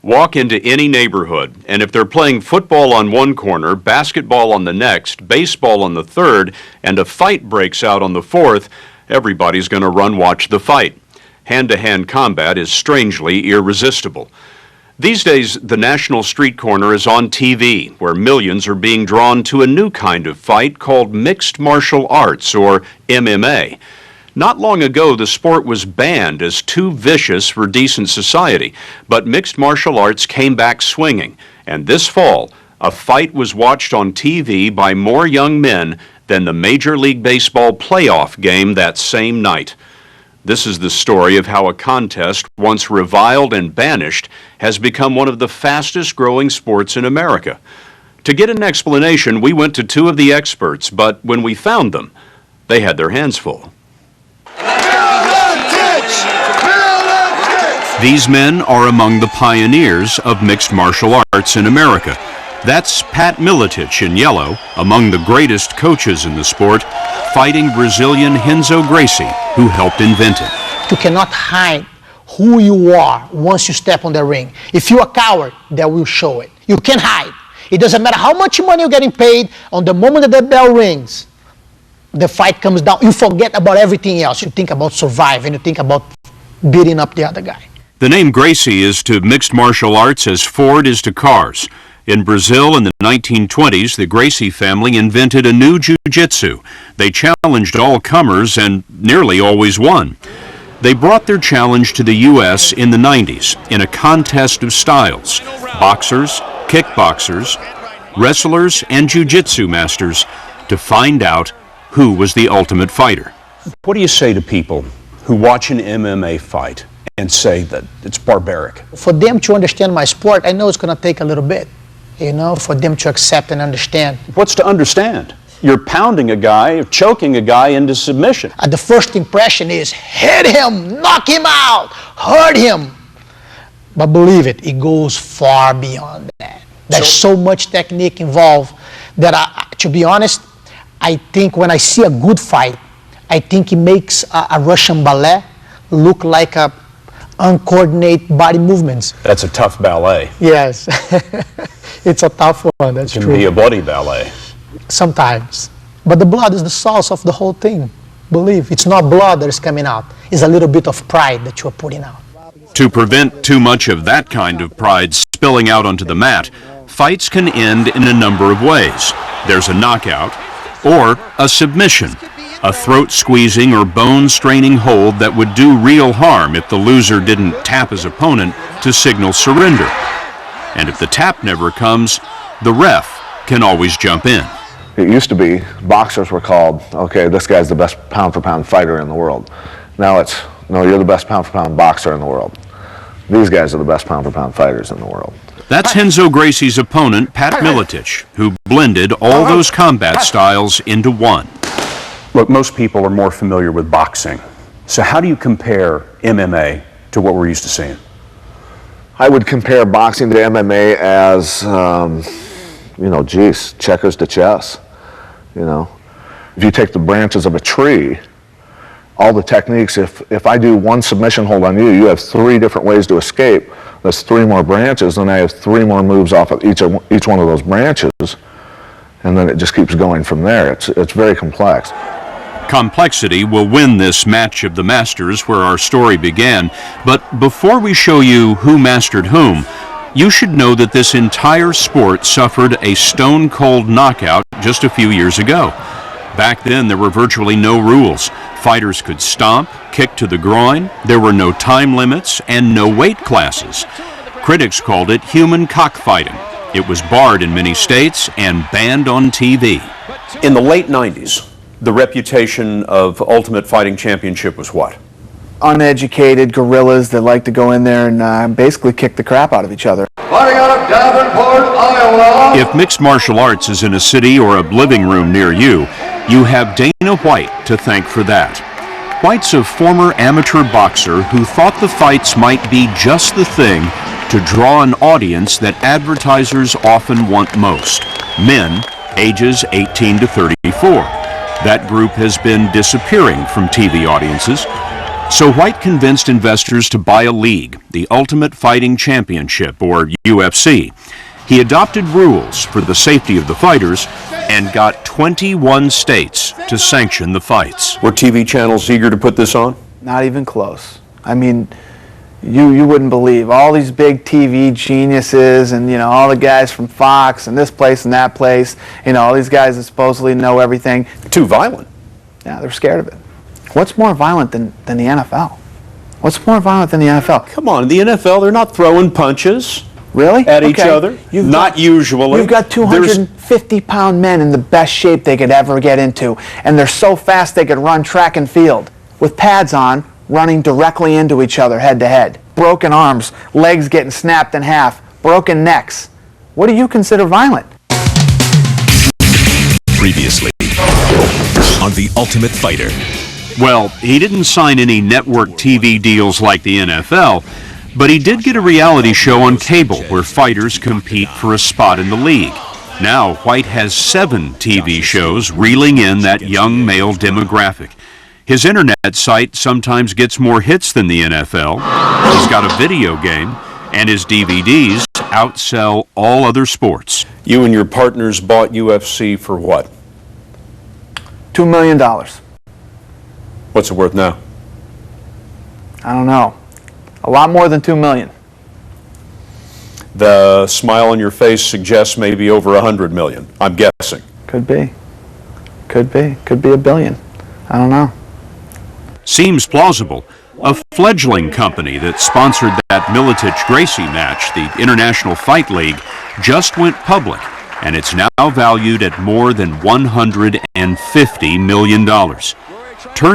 Walk into any neighborhood, and if they're playing football on one corner, basketball on the next, baseball on the third, and a fight breaks out on the fourth, everybody's going to run watch the fight. Hand-to-hand combat is strangely irresistible. These days, the National Street Corner is on TV, where millions are being drawn to a new kind of fight called mixed martial arts, or MMA. Not long ago, the sport was banned as too vicious for decent society, but mixed martial arts came back swinging. And this fall, a fight was watched on TV by more young men than the Major League Baseball playoff game that same night. This is the story of how a contest once reviled and banished has become one of the fastest growing sports in America. To get an explanation, we went to two of the experts, but when we found them, they had their hands full. These men are among the pioneers of mixed martial arts in America. That's Pat Miletich in yellow, among the greatest coaches in the sport, fighting Brazilian Renzo Gracie, who helped invent it. You cannot hide who you are once you step on the ring. If you're a coward, that will show it. You can't hide. It doesn't matter how much money you're getting paid, on the moment that the bell rings, the fight comes down. You forget about everything else. You think about surviving, you think about beating up the other guy. The name Gracie is to mixed martial arts as Ford is to cars. In Brazil in the 1920s, the Gracie family invented a new jiu-jitsu. They challenged all comers and nearly always won. They brought their challenge to the U.S. in the 90s in a contest of styles. Boxers, kickboxers, wrestlers, and jiu-jitsu masters to find out who was the ultimate fighter. What do you say to people who watch an MMA fight and say that it's barbaric? For them to understand my sport, I know it's going to take a little bit, for them to accept and understand. What's to understand? You're pounding a guy, you're choking a guy into submission. The first impression is hit him, knock him out, hurt him. But believe it, it goes far beyond that. There's so much technique involved that, to be honest, I think when I see a good fight, I think it makes a Russian ballet look like a uncoordinated body movements. That's a tough ballet. Yes, it's a tough one, that's true. It can be a bloody ballet. Sometimes. But the blood is the sauce of the whole thing. Believe, it's not blood that is coming out. It's a little bit of pride that you are putting out. To prevent too much of that kind of pride spilling out onto the mat, fights can end in a number of ways. There's a knockout or a submission, a throat-squeezing or bone-straining hold that would do real harm if the loser didn't tap his opponent to signal surrender. And if the tap never comes, the ref can always jump in. It used to be boxers were called, okay, this guy's the best pound-for-pound fighter in the world. Now it's, no, you're the best pound-for-pound boxer in the world. These guys are the best pound-for-pound fighters in the world. That's Renzo Gracie's opponent, Pat Miletich, who blended all those combat styles into one. Look, most people are more familiar with boxing. So how do you compare MMA to what we're used to seeing? I would compare boxing to MMA as, checkers to chess. If you take the branches of a tree, all the techniques, if I do one submission hold on you, you have 3 different ways to escape. That's 3 more branches, and I have 3 more moves off of each one of those branches, and then it just keeps going from there. It's very complex. Complexity will win this match of the masters where our story began, but before we show you who mastered whom, you should know that this entire sport suffered a stone-cold knockout just a few years ago. Back then, there were virtually no rules. Fighters could stomp, kick to the groin, there were no time limits, and no weight classes. Critics called it human cockfighting. It was barred in many states and banned on TV. In the late 90s, the reputation of Ultimate Fighting Championship was what? Uneducated guerrillas that like to go in there and basically kick the crap out of each other. Fighting out of Davenport, Iowa. If mixed martial arts is in a city or a living room near you, you have Dana White to thank for that. White's a former amateur boxer who thought the fights might be just the thing to draw an audience that advertisers often want most, men ages 18 to 34. That group has been disappearing from TV audiences. So White convinced investors to buy a league, the Ultimate Fighting Championship, or UFC. He adopted rules for the safety of the fighters and got 21 states to sanction the fights. Were TV channels eager to put this on? Not even close. I mean, you wouldn't believe all these big TV geniuses and, you know, all the guys from Fox and this place and that place, you know, all these guys that supposedly know everything. Too violent. Yeah, they're scared of it. What's more violent than the NFL? What's more violent than the NFL? Come on, in the NFL, they're not throwing punches Really? at each Okay. other. You've Not got- usually. You've got 250-pound men in the best shape they could ever get into, and they're so fast they could run track and field with pads on, running directly into each other head to head. Broken arms, legs getting snapped in half, broken necks. What do you consider violent? Previously on The Ultimate Fighter. Well, he didn't sign any network TV deals like the NFL, but he did get a reality show on cable where fighters compete for a spot in the league. Now, White has 7 TV shows reeling in that young male demographic. His internet site sometimes gets more hits than the NFL. He's got a video game, and his DVDs outsell all other sports. You and your partners bought UFC for what? $2 million. What's it worth now? I don't know. A lot more than $2 million. The smile on your face suggests maybe over $100 million, I'm guessing. Could be. Could be. Could be $1 billion. I don't know. Seems plausible. A fledgling company that sponsored that Miletich-Gracie match, the International Fight League, just went public, and it's now valued at more than $150 million. Turn